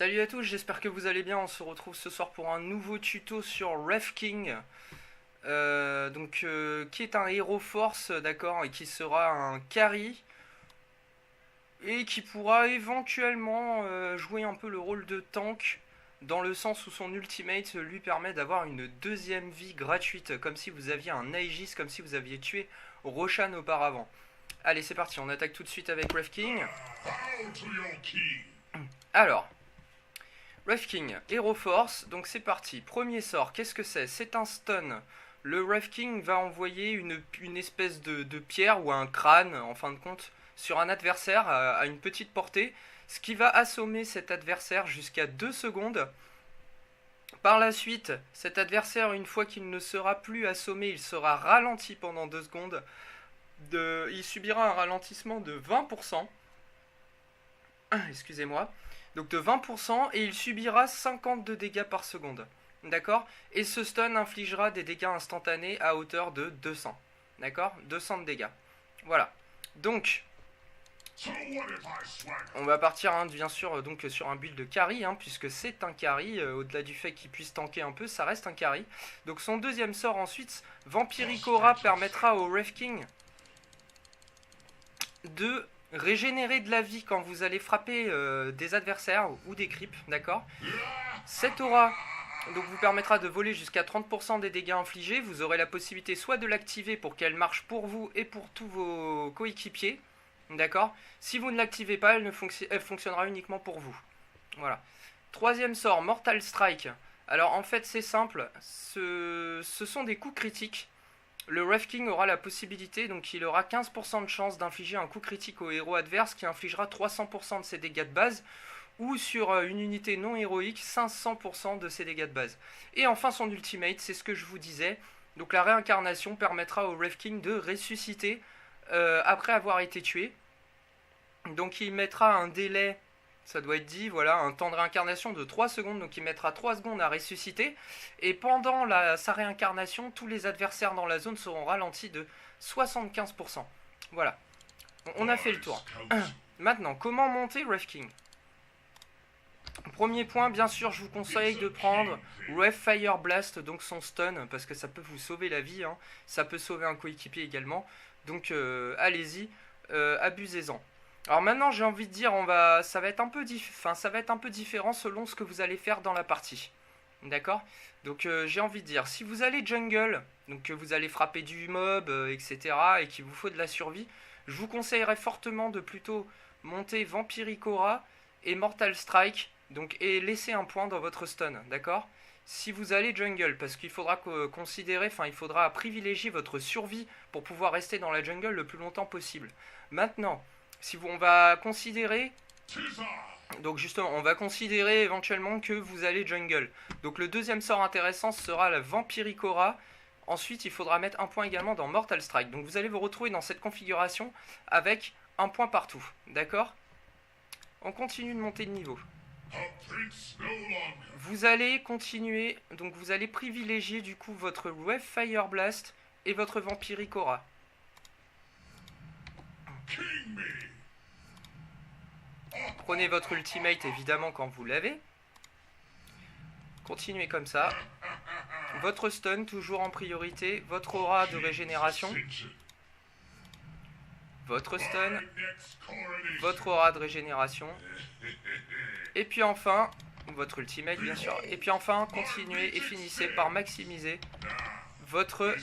Salut à tous, j'espère que vous allez bien. On se retrouve ce soir pour un nouveau tuto sur Wraith King, qui est un héros force, d'accord, et qui sera un carry et qui pourra éventuellement jouer un peu le rôle de tank, dans le sens où son ultimate lui permet d'avoir une deuxième vie gratuite, comme si vous aviez un Aegis, comme si vous aviez tué Roshan auparavant. Allez, c'est parti, on attaque tout de suite avec Wraith King. Alors, Wraith King, Hero Force, donc c'est parti. Premier sort, qu'est-ce que c'est? C'est un stun. Le Wraith King va envoyer une espèce de pierre ou un crâne, en fin de compte, sur un adversaire à une petite portée, ce qui va assommer cet adversaire jusqu'à 2 secondes. Par la suite, cet adversaire, une fois qu'il ne sera plus assommé, il sera ralenti pendant 2 secondes. Il subira un ralentissement de 20%. Excusez-moi. Donc de 20%, et il subira 52 dégâts par seconde. D'accord? Et ce stun infligera des dégâts instantanés à hauteur de 200. D'accord? 200 de dégâts. Voilà. Donc, on va partir bien sûr donc, sur un build de carry, puisque c'est un carry. Au-delà du fait qu'il puisse tanker un peu, ça reste un carry. Donc son deuxième sort ensuite, Vampiric Aura, permettra au Wraith King de régénérer de la vie quand vous allez frapper des adversaires ou des creeps, d'accord? Cette aura donc vous permettra de voler jusqu'à 30% des dégâts infligés. Vous aurez la possibilité soit de l'activer pour qu'elle marche pour vous et pour tous vos coéquipiers, d'accord? Si vous ne l'activez pas, elle fonctionnera uniquement pour vous. Voilà. Troisième sort, Mortal Strike. Alors en fait c'est simple, ce sont des coups critiques. Le Wraith King aura la possibilité, donc il aura 15% de chance d'infliger un coup critique au héros adverse qui infligera 300% de ses dégâts de base, ou sur une unité non héroïque, 500% de ses dégâts de base. Et enfin son ultimate, c'est ce que je vous disais, donc la réincarnation permettra au Wraith King de ressusciter après avoir été tué. Donc il mettra un délai, ça doit être dit, voilà, un temps de réincarnation de 3 secondes, donc il mettra 3 secondes à ressusciter, et pendant sa réincarnation, tous les adversaires dans la zone seront ralentis de 75%. Voilà, on a fait le tour. Maintenant, comment monter Wraith King? Premier point, bien sûr, je vous conseille de prendre Wraith Fire Blast, donc son stun, parce que ça peut vous sauver la vie, ça peut sauver un coéquipier également, donc allez-y, abusez-en. Alors maintenant j'ai envie de dire, ça va être un peu différent selon ce que vous allez faire dans la partie. D'accord? Donc j'ai envie de dire, si vous allez jungle, donc que vous allez frapper du mob, etc. et qu'il vous faut de la survie, je vous conseillerais fortement de plutôt monter Vampiric Aura et Mortal Strike, donc, et laisser un point dans votre stun, d'accord? Si vous allez jungle, parce qu'il faudra il faudra privilégier votre survie pour pouvoir rester dans la jungle le plus longtemps possible. Maintenant, on va considérer, donc justement, on va considérer éventuellement que vous allez jungle. Donc le deuxième sort intéressant sera la Vampiric Aura. Ensuite, il faudra mettre un point également dans Mortal Strike. Donc vous allez vous retrouver dans cette configuration avec un point partout. D'accord? On continue de monter de niveau. Vous allez continuer, donc vous allez privilégier du coup votre Wraith Fire Blast et votre Vampiric Aura. Prenez votre ultimate évidemment quand vous l'avez. Continuez comme ça. Votre stun toujours en priorité. Votre aura de régénération. Votre stun. Votre aura de régénération. Et puis enfin, votre ultimate bien sûr. Et puis enfin, continuez et finissez par maximiser votre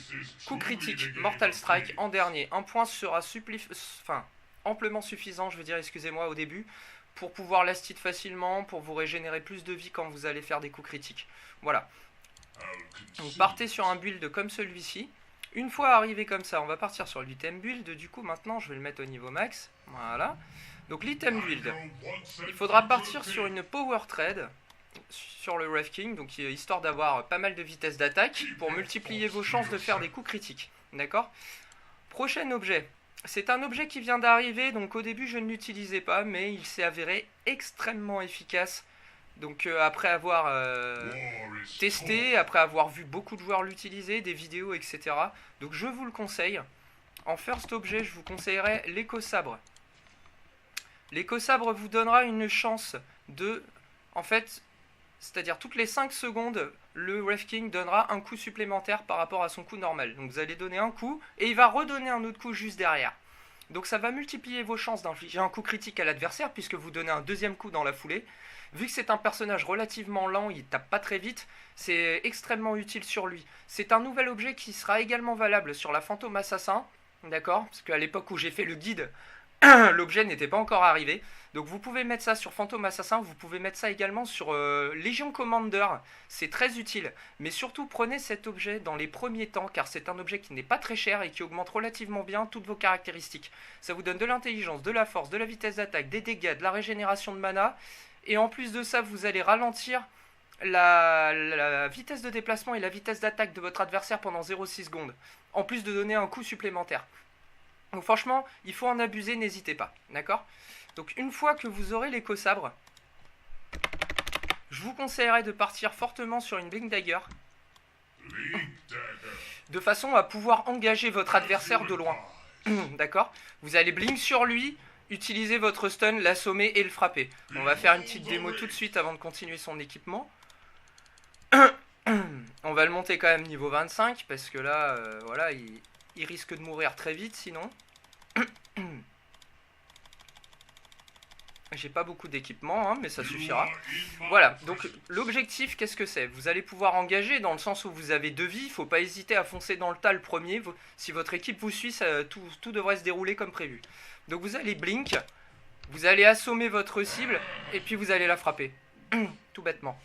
coup critique Mortal Strike en dernier. Un point sera amplement suffisant, je veux dire, excusez-moi, au début, pour pouvoir last hit facilement, pour vous régénérer plus de vie quand vous allez faire des coups critiques. Voilà. Donc partez sur un build comme celui-ci. Une fois arrivé comme ça, on va partir sur l'item build. Du coup, maintenant, je vais le mettre au niveau max. Voilà. Donc l'item build, il faudra partir sur une power trade sur le Wraith King, donc histoire d'avoir pas mal de vitesse d'attaque pour multiplier vos chances de faire des coups critiques. D'accord? Prochain objet. C'est un objet qui vient d'arriver, donc au début je ne l'utilisais pas, mais il s'est avéré extrêmement efficace. Donc après avoir testé, après avoir vu beaucoup de joueurs l'utiliser, des vidéos, etc. Donc je vous le conseille. En first objet, je vous conseillerais l'éco-sabre. L'éco-sabre vous donnera une chance de en fait, c'est-à-dire toutes les 5 secondes, le Wraith King donnera un coup supplémentaire par rapport à son coup normal. Donc vous allez donner un coup, et il va redonner un autre coup juste derrière. Donc ça va multiplier vos chances d'infliger un coup critique à l'adversaire, puisque vous donnez un deuxième coup dans la foulée. Vu que c'est un personnage relativement lent, il tape pas très vite, c'est extrêmement utile sur lui. C'est un nouvel objet qui sera également valable sur la Fantôme Assassin, d'accord? Parce qu'à l'époque où j'ai fait le guide, l'objet n'était pas encore arrivé. Donc vous pouvez mettre ça sur Fantôme Assassin, vous pouvez mettre ça également sur Légion Commander, c'est très utile. Mais surtout prenez cet objet dans les premiers temps, car c'est un objet qui n'est pas très cher et qui augmente relativement bien toutes vos caractéristiques. Ça vous donne de l'intelligence, de la force, de la vitesse d'attaque, des dégâts, de la régénération de mana. Et en plus de ça, vous allez ralentir la vitesse de déplacement et la vitesse d'attaque de votre adversaire pendant 0,6 secondes. En plus de donner un coup supplémentaire. Donc franchement, il faut en abuser, n'hésitez pas, d'accord? Donc une fois que vous aurez l'éco-sabre, je vous conseillerais de partir fortement sur une Blink Dagger, de façon à pouvoir engager votre adversaire de loin, d'accord? Vous allez blink sur lui, utiliser votre stun, l'assommer et le frapper. On va faire une petite démo tout de suite avant de continuer son équipement. On va le monter quand même niveau 25, parce que là, voilà, il risque de mourir très vite sinon. J'ai pas beaucoup d'équipement, hein, mais ça suffira. Voilà, donc l'objectif, qu'est-ce que c'est? Vous allez pouvoir engager dans le sens où vous avez 2 vies, il faut pas hésiter à foncer dans le tas le premier. Si votre équipe vous suit, tout devrait se dérouler comme prévu. Donc vous allez blink, vous allez assommer votre cible, et puis vous allez la frapper. Tout bêtement.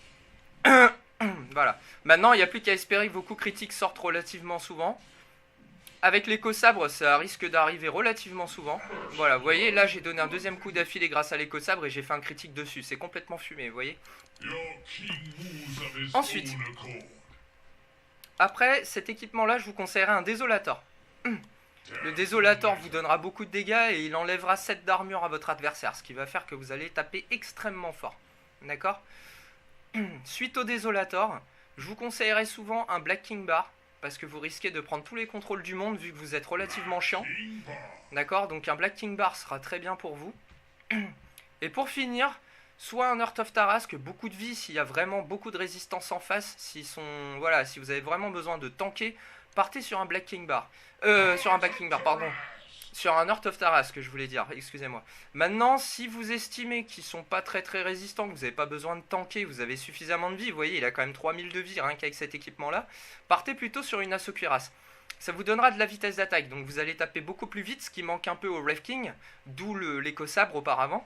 Voilà. Maintenant, il n'y a plus qu'à espérer que vos coups critiques sortent relativement souvent. Avec l'éco-sabre, ça risque d'arriver relativement souvent. Voilà, vous voyez, là j'ai donné un deuxième coup d'affilée grâce à l'éco-sabre et j'ai fait un critique dessus. C'est complètement fumé, vous voyez. Ensuite, après cet équipement-là, je vous conseillerais un Désolator. Le Désolator vous donnera beaucoup de dégâts et il enlèvera 7 d'armure à votre adversaire, ce qui va faire que vous allez taper extrêmement fort. D'accord? Suite au Désolator, je vous conseillerais souvent un Black King Bar, parce que vous risquez de prendre tous les contrôles du monde vu que vous êtes relativement chiant. D'accord? Donc un Black King Bar sera très bien pour vous. Et pour finir, soit un Heart of Tarrasque, beaucoup de vie s'il y a vraiment beaucoup de résistance en face. Voilà, si vous avez vraiment besoin de tanker, partez sur un Black King Bar. Sur un Black King Bar, pardon. Sur un Heart of Tarrasque, je voulais dire, excusez-moi. Maintenant, si vous estimez qu'ils sont pas très résistants, que vous n'avez pas besoin de tanker, vous avez suffisamment de vie, vous voyez, il a quand même 3000 de vie rien qu'avec cet équipement-là, partez plutôt sur une Asso Cuirasse. Ça vous donnera de la vitesse d'attaque, donc vous allez taper beaucoup plus vite, ce qui manque un peu au Wraith King, d'où l'éco-sabre auparavant.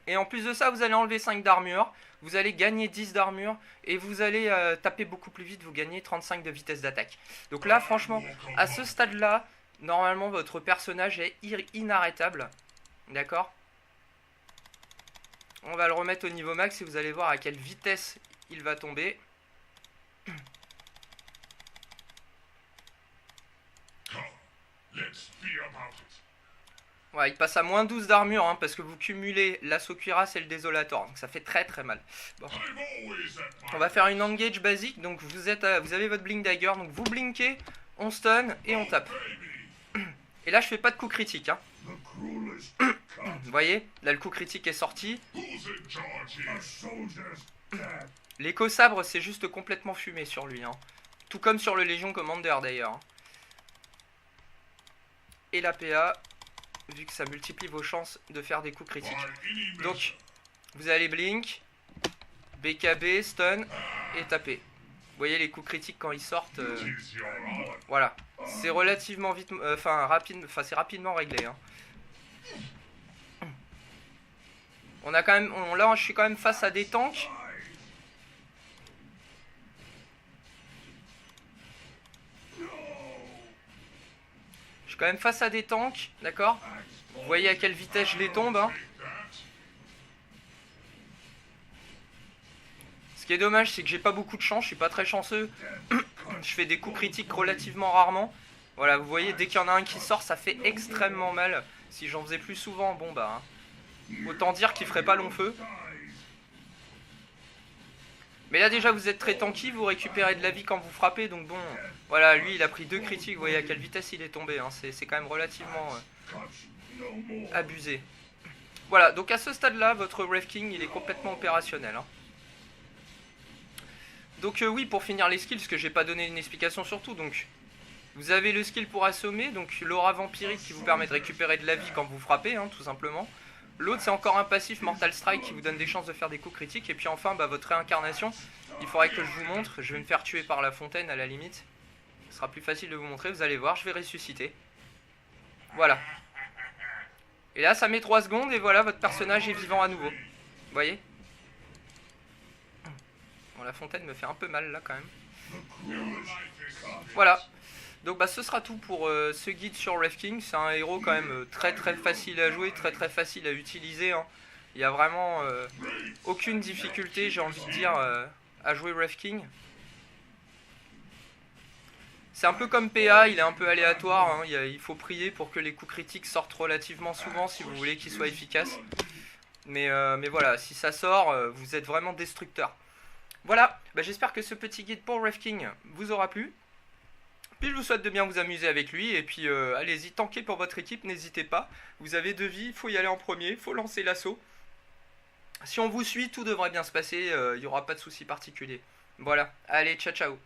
Et en plus de ça, vous allez enlever 5 d'armure, vous allez gagner 10 d'armure, et vous allez taper beaucoup plus vite, vous gagnez 35 de vitesse d'attaque. Donc là, franchement, à ce stade-là, normalement, votre personnage est inarrêtable. D'accord? On va le remettre au niveau max et vous allez voir à quelle vitesse il va tomber. Ouais, il passe à moins 12 d'armure hein, parce que vous cumulez l'assaut cuirasse et le désolator. Donc ça fait très mal. Bon. On va faire une engage basique. Donc vous avez votre blink dagger. Donc vous blinkez, on stun et on tape. Et là je fais pas de coup critique hein. Vous voyez, là le coup critique est sorti. L'éco-sabre c'est juste complètement fumé sur lui hein. Tout comme sur le Légion Commander d'ailleurs. Et la PA, vu que ça multiplie vos chances de faire des coups critiques. Donc vous allez blink, BKB, stun et taper. Vous voyez les coups critiques quand ils sortent. Voilà. C'est relativement vite, c'est rapidement réglé. Hein. On a quand même, là, je suis quand même face à des tanks. Je suis quand même face à des tanks, d'accord? Vous voyez à quelle vitesse je les tombe. Hein. Ce qui est dommage, c'est que j'ai pas beaucoup de chance, je suis pas très chanceux. Je fais des coups critiques relativement rarement. Voilà, vous voyez, dès qu'il y en a un qui sort, ça fait extrêmement mal. Si j'en faisais plus souvent, bon bah... Hein. Autant dire qu'il ferait pas long feu. Mais là déjà, vous êtes très tanky, vous récupérez de la vie quand vous frappez. Donc bon, voilà, lui, il a pris 2 critiques. Vous voyez à quelle vitesse il est tombé. Hein. C'est quand même relativement abusé. Voilà, donc à ce stade-là, votre Wraith King, il est complètement opérationnel. Hein. Donc oui, pour finir les skills, parce que j'ai pas donné une explication sur tout, donc... Vous avez le skill pour assommer, donc l'aura vampirique qui vous permet de récupérer de la vie quand vous frappez, hein, tout simplement. L'autre, c'est encore un passif Mortal Strike qui vous donne des chances de faire des coups critiques. Et puis enfin, bah, votre réincarnation, il faudrait que je vous montre. Je vais me faire tuer par la fontaine à la limite. Ce sera plus facile de vous montrer, vous allez voir, je vais ressusciter. Voilà. Et là, ça met 3 secondes et voilà, votre personnage est vivant à nouveau. Vous voyez? Bon, la fontaine me fait un peu mal là quand même. Voilà. Donc bah ce sera tout pour ce guide sur Wraith King. C'est un héros quand même très facile à jouer, très facile à utiliser. Hein. Il n'y a vraiment aucune difficulté, j'ai envie de dire, à jouer Wraith King. C'est un peu comme PA, il est un peu aléatoire. Hein. Il faut prier pour que les coups critiques sortent relativement souvent si vous voulez qu'ils soient efficaces. Mais voilà, si ça sort, vous êtes vraiment destructeur. Voilà, bah, j'espère que ce petit guide pour Wraith King vous aura plu. Puis je vous souhaite de bien vous amuser avec lui. Et puis allez-y, tankez pour votre équipe, n'hésitez pas. Vous avez 2 vies, il faut y aller en premier, il faut lancer l'assaut. Si on vous suit, tout devrait bien se passer, il n'y aura pas de soucis particuliers. Voilà, allez, ciao ciao.